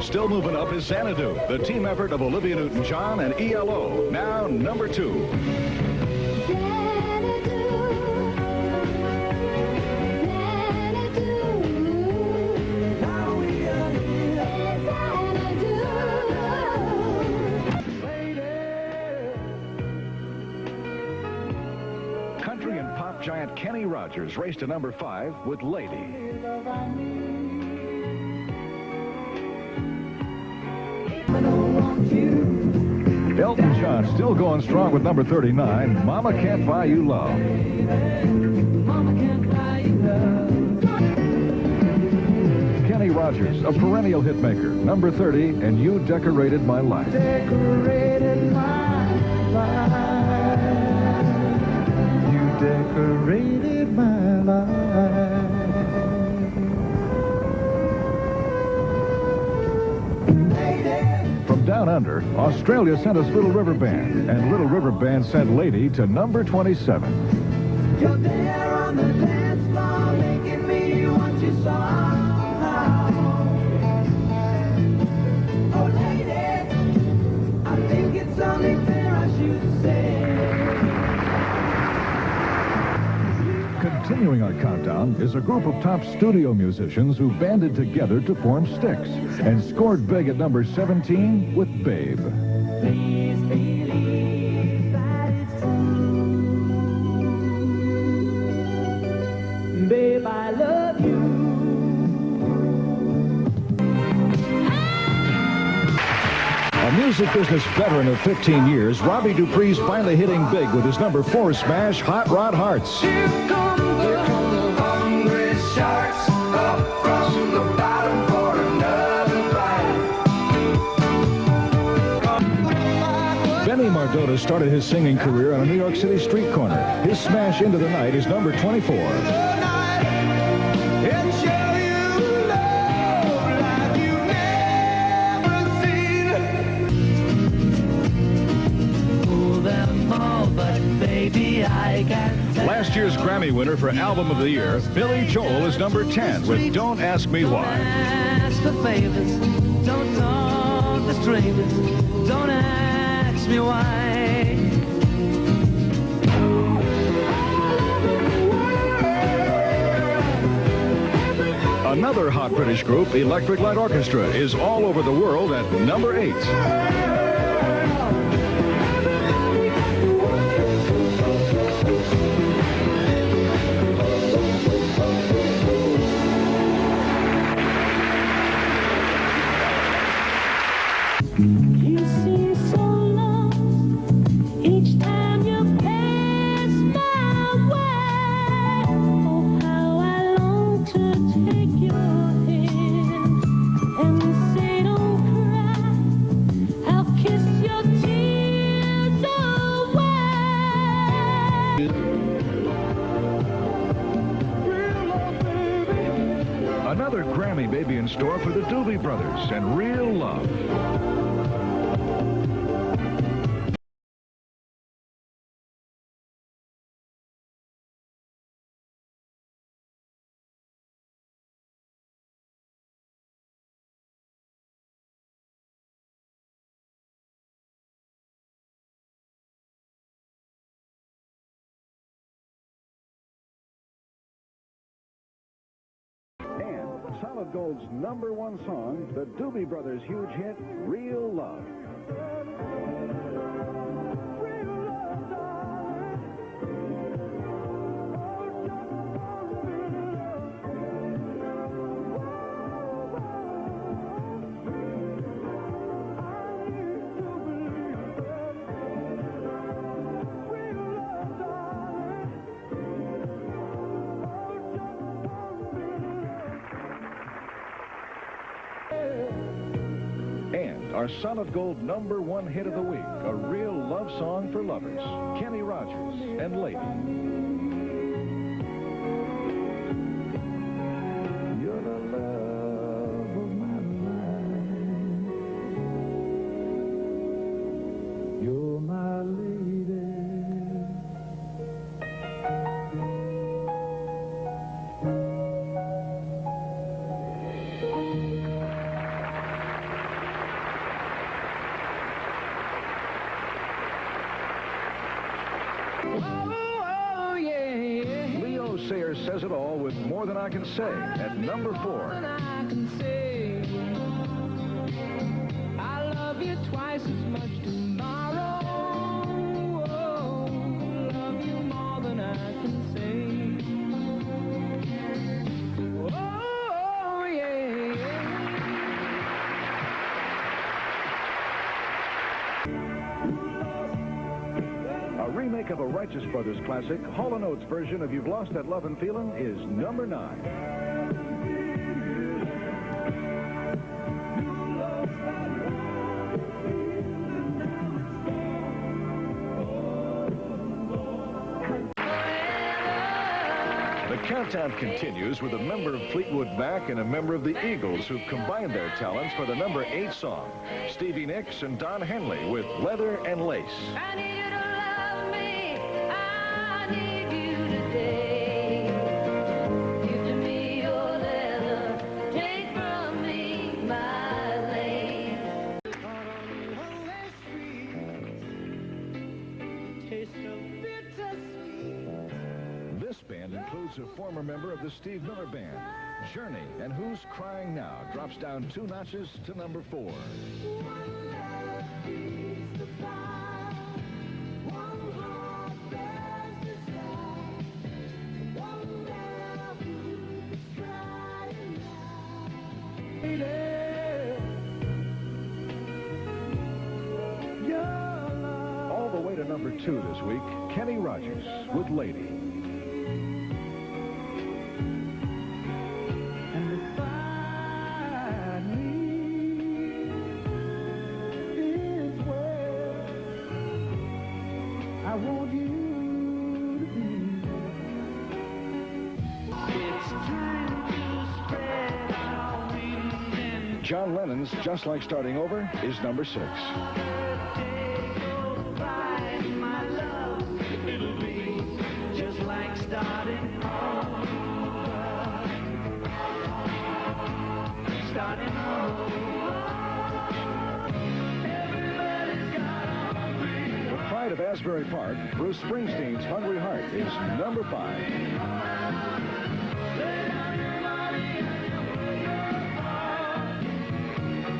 Still moving up is Xanadu, the team effort of Olivia Newton-John and ELO. Now, number 2. Country and pop giant Kenny Rogers raced to number 5 with Lady. Elton John still going strong with number 39, Mama Can't Buy You Love. Kenny Rogers, a perennial hitmaker, number 30, and You Decorated My Life. Decorated my life. You decorated my life. Down under, Australia sent us Little River Band, and Little River Band sent Lady to number 27. You're there on the dance floor, making me want you so. Oh, lady, I think it's only fair I should say. Continuing our countdown is a group of top studio musicians who banded together to form Styx and scored big at number 17 with Babe. Please believe that it's true. Babe, I love you. A music business veteran of 15 years, Robbie Dupree's finally hitting big with his number 4 smash, Hot Rod Hearts. Here come the hungry sharks up from the bottom for another bite. Benny Mardota started his singing career on a New York City street corner. His smash Into the Night is number 24. Last year's Grammy winner for Album of the Year, Billy Joel, is number 10 with Don't Ask Me Why. Ask for favors, don't talk to strangers, don't ask me why. Another hot British group, Electric Light Orchestra, is all over the world at number 8. You seem so lost each time you pass my way. Oh, how I long to take your hand and say don't cry. I'll kiss your tears away. Another Grammy baby in store for the Doobie Brothers and Real Love. Solid Gold's number 1 song, the Doobie Brothers' huge hit, Real Love. And our Solid Gold number 1 hit of the week, a real love song for lovers, Kenny Rogers and Lady. You're the love of my life. You're my lady. says it all with More Than I Can Say at number 4. I can say I love you twice as much tomorrow. Oh, love you more than I can say. Oh, yeah, A remake of a Righteous Brothers classic, Hall & Oates' version of You've Lost That Love and Feelin' is number 9. The countdown continues with a member of Fleetwood Mac and a member of the Eagles who've combined their talents for the number 8 song. Stevie Nicks and Don Henley with Leather and Lace. I need you to love me. I need you today. Give to me your leather. Take from me my lace. This band includes a former member of the Steve Miller Band, Journey, and Who's Crying Now drops down 2 notches to number 4. All the way to number 2 this week, Kenny Rogers with Lady. and beside me is where I want you to be. It's time to spread our wings and John Lennon's Just Like Starting Over is number 6. It'll be just like starting over. Starting over. Everybody's got a hungry The Pride of Asbury Park, Bruce Springsteen's Hungry Heart is number 5. lay down your money and you put your heart.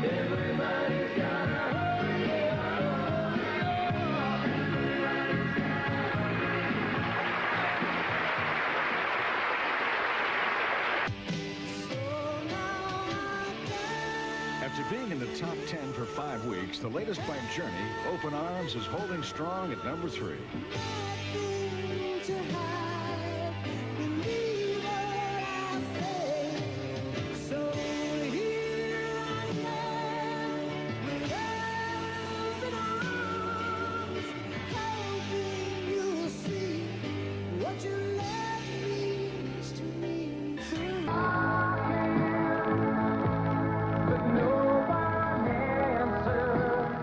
Everybody's got a hungry heart. After being in the top 10 for 5 weeks, the latest by Journey, Open Arms, is holding strong at number 3.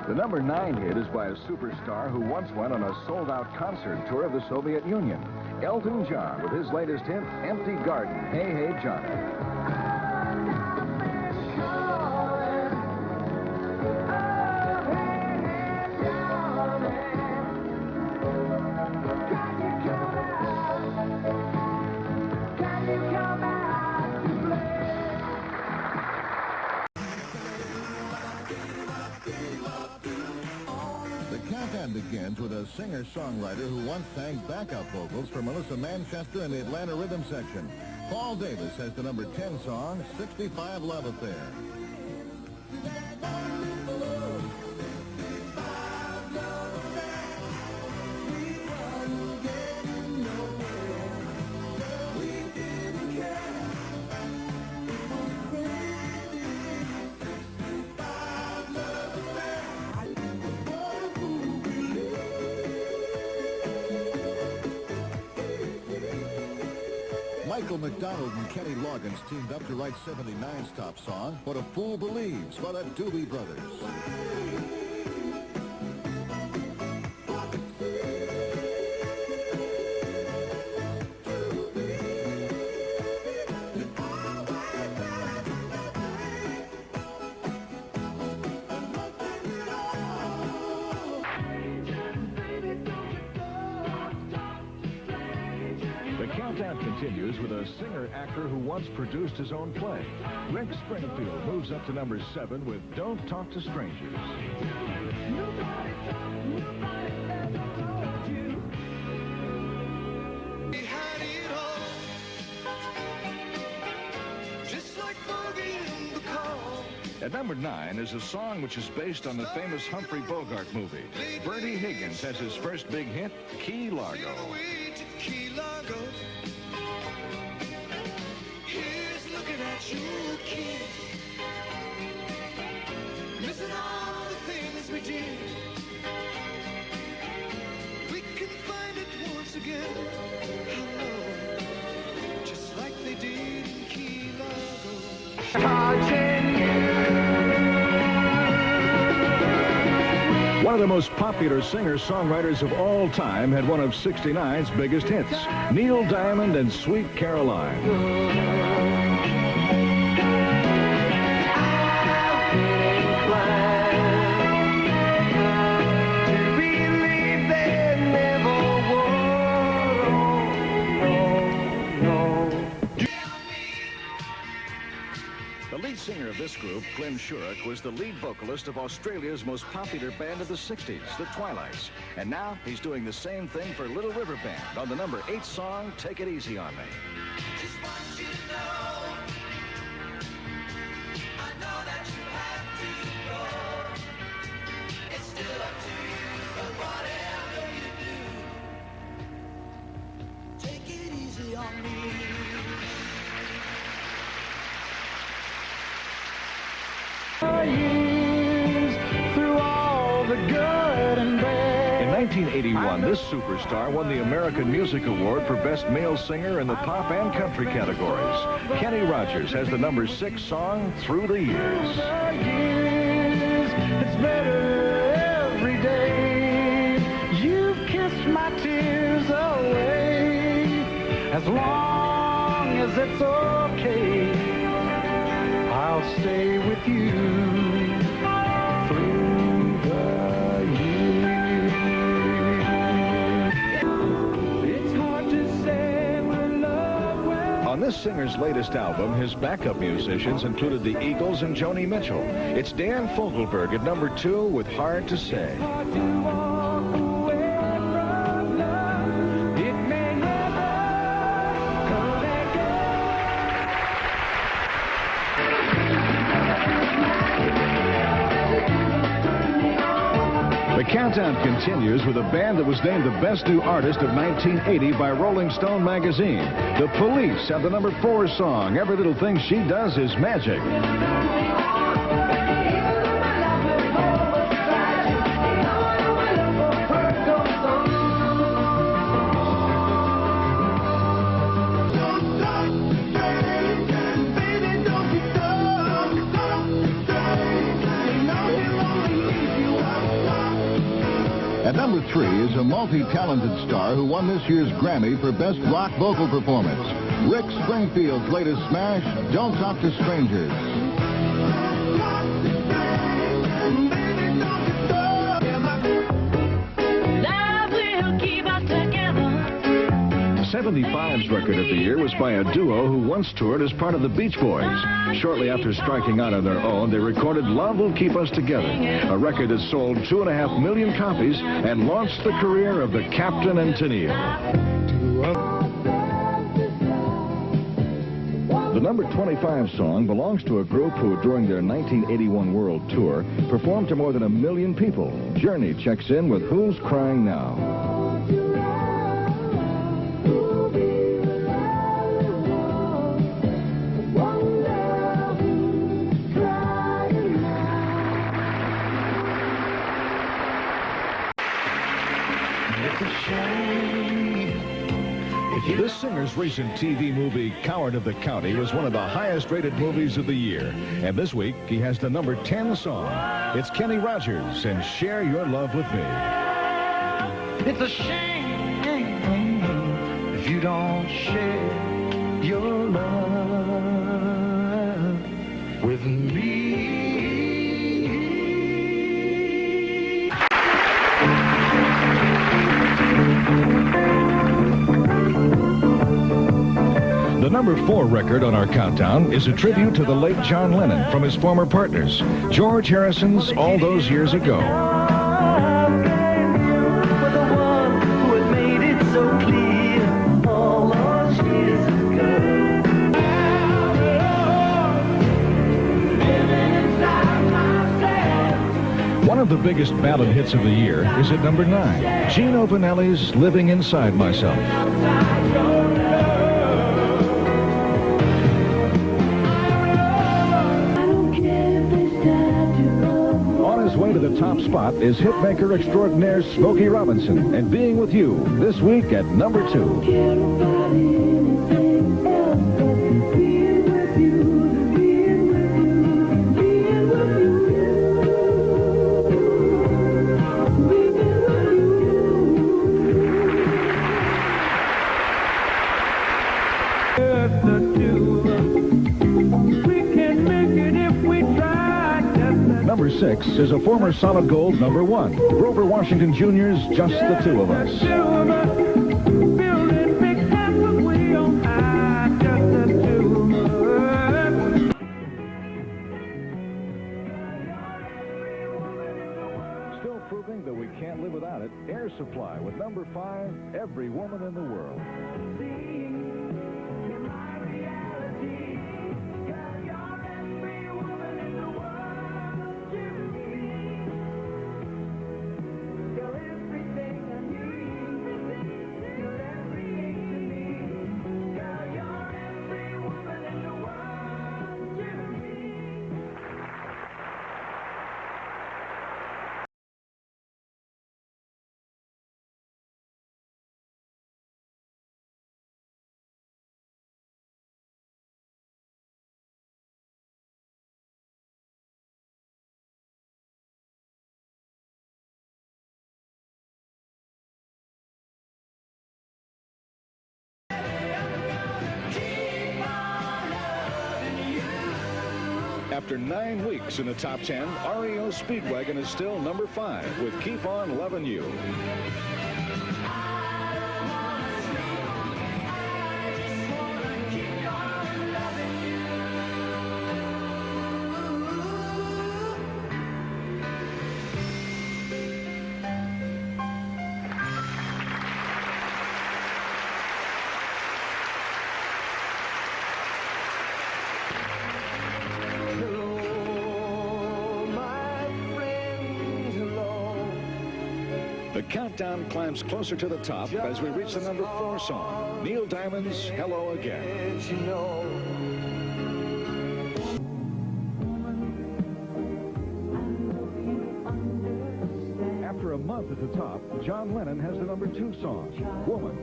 The number 9 hit is by a superstar who once went on a sold-out concert tour of the Soviet Union. Elton John with his latest hit, Empty Garden, Hey Hey Johnny. The countdown begins with a singer-songwriter who once sang backup vocals for Melissa Manchester in the Atlanta Rhythm section. Paul Davis has the number 10 song, 65 Love Affair. Michael McDonald and Kenny Loggins teamed up to write 79's top song, What a Fool Believes, by the Doobie Brothers. countdown continues with a singer-actor who once produced his own play. Rick Springfield moves up to number 7 with Don't Talk to Strangers. At number 9 is a song which is based on the famous Humphrey Bogart movie. Bertie Higgins has his first big hit, Key Largo. Here's looking at you, kid. Missing all the things we did. We can find it once again. Hello, just like they did in Key Largo. One of the most popular singer-songwriters of all time had one of '69's biggest hits, Neil Diamond and Sweet Caroline. The lead singer of this group, Glenn Shurrock, was the lead vocalist of Australia's most popular band of the '60s, the Twilights. And now he's doing the same thing for Little River Band on the number 8 song, Take It Easy on Me. Just want you to know, I know that you have to go. It's still up to you, but whatever you do, take it easy on me. In 1981, this superstar won the American Music Award for Best Male Singer in the pop and country categories. Kenny Rogers has the number 6 song, Through the Years. It's better every day. You've kissed my tears away. As long as it's okay, I'll stay with you through the years. It's hard to say when love will. On this singer's latest album, his backup musicians included the Eagles and Joni Mitchell. It's Dan Fogelberg at number 2 with Hard to Say. Hard to walk away from love. It may never come again. The countdown continues with a band that was named the best new artist of 1980 by Rolling Stone magazine. The Police have the number 4 song, Every Little Thing She Does Is Magic. At number 3 is a multi-talented star who won this year's Grammy for Best Rock Vocal Performance. Rick Springfield's latest smash, Don't Talk to Strangers. Love will keep us together. 75's record of the year was by a duo who once toured as part of the Beach Boys. Shortly after striking out on their own, they recorded Love Will Keep Us Together, a record that sold 2.5 million copies and launched the career of the Captain and Tennille. The number 25 song belongs to a group who, during their 1981 world tour, performed to more than 1 million people. Journey checks in with Who's Crying Now? This singer's recent TV movie, Coward of the County, was one of the highest-rated movies of the year. And this week, he has the number 10 song. It's Kenny Rogers and Share Your Love With Me. It's a shame if you don't share your love with me. number 4 record on our countdown is a tribute to the late John Lennon from his former partners, George Harrison's All Those Years Ago. One of the biggest ballad hits of the year is at number 9, Gino Vanelli's Living Inside Myself. On his way to the top spot is hitmaker extraordinaire Smokey Robinson and Being With You, this week at number 2. Number 6 is a former solid gold number 1, Grover Washington Jr.'s Just the Two of Us. Still proving that we can't live without it, Air Supply with number 5, Every Woman in the World. After 9 weeks in the top 10, REO Speedwagon is still number 5 with Keep On Lovin' You. The countdown climbs closer to the top as we reach the number 4 song, Neil Diamond's Hello Again. After a month at the top, John Lennon has the number 2 song, Woman.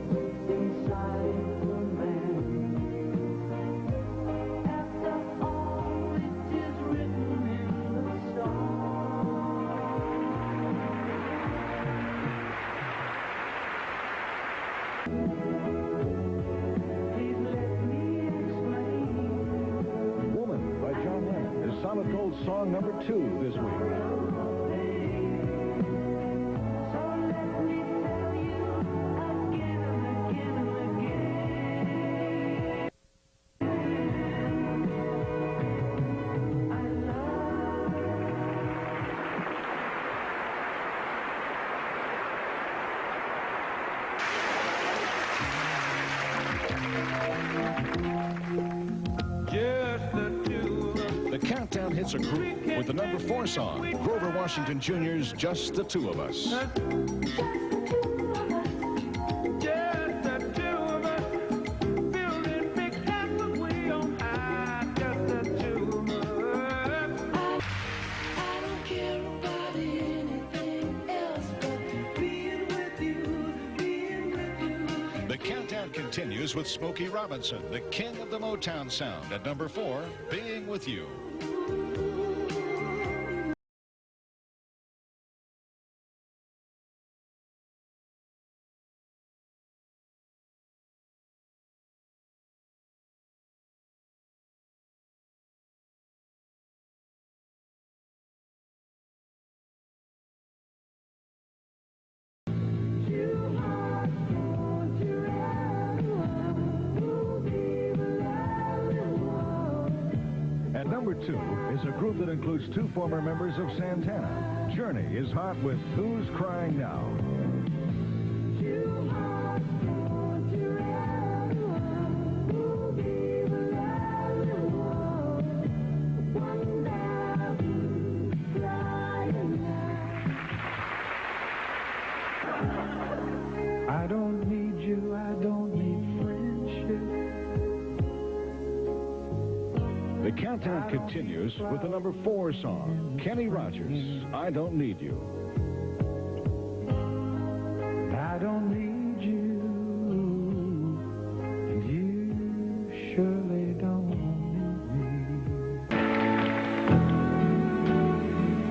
Woman by John Lennon is Solid Gold song number 2 this week. The countdown hits a group with the number 4 song, Grover Washington Jr.'s Just the Two of Us. The countdown continues with Smokey Robinson, the king of the Motown sound, at number 4, Being With You. At number 2 is a group that includes 2 former members of Santana. Journey is hot with Who's Crying Now? I don't need you, I don't need friendship. The countdown continues with the number 4 song, Kenny Rogers, I Don't Need You. I don't need you, and you surely don't need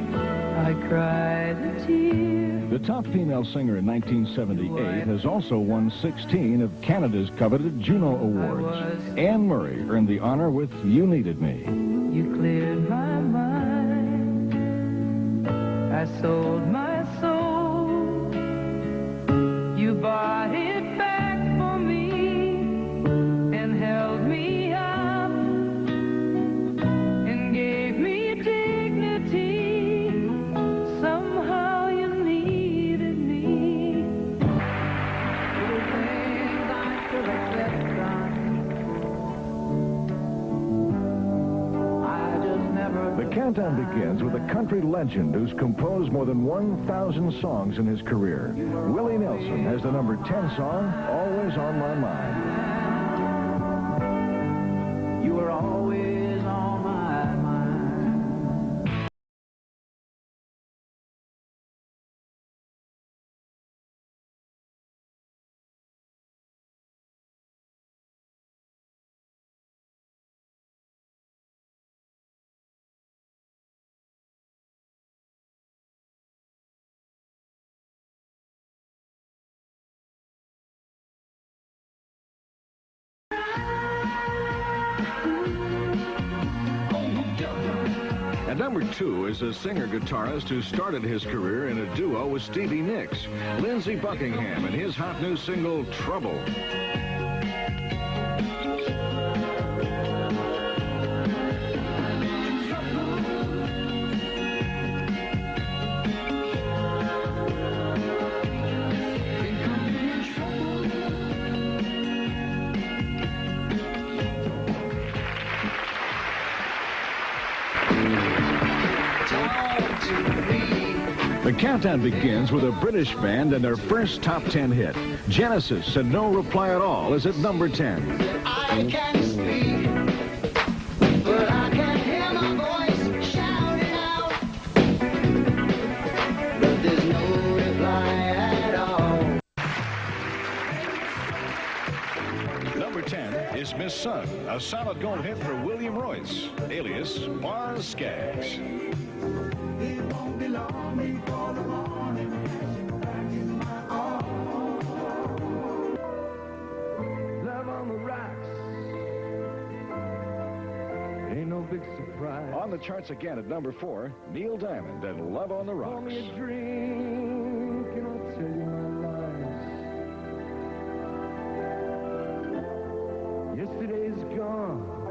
me. I cried a tear. The top female singer in 1978 has also won 16 of Canada's coveted Juno Awards. Anne Murray earned the honor with You Needed Me. You cleared my mind. I sold my soul. You bought it back for me and held me up and gave me dignity. Somehow you needed me. Little things I could have slept on. I just never. The countdown begins with a country legend who's composed more than 1,000 songs in his career. Willie Nelson has the number 10 song, Always on My Mind. You were always on my mind. At number 2 is a singer-guitarist who started his career in a duo with Stevie Nicks, Lindsey Buckingham, and his hot new single, Trouble. The countdown begins with a British band and their first top 10 hit. Genesis and No Reply at All is at number 10. I can speak, but I can't hear my voice shouting out. But there's no reply at all. Number 10 is Miss Sun, a solid gold hit for William Royce, alias Mars Skaggs. It won't be long before the morning crashing back in my arms. Love on the rocks. Ain't no big surprise. On the charts again at number 4, Neil Diamond and Love on the Pour Rocks. me a drink and I'll tell you my lies. Yesterday's gone.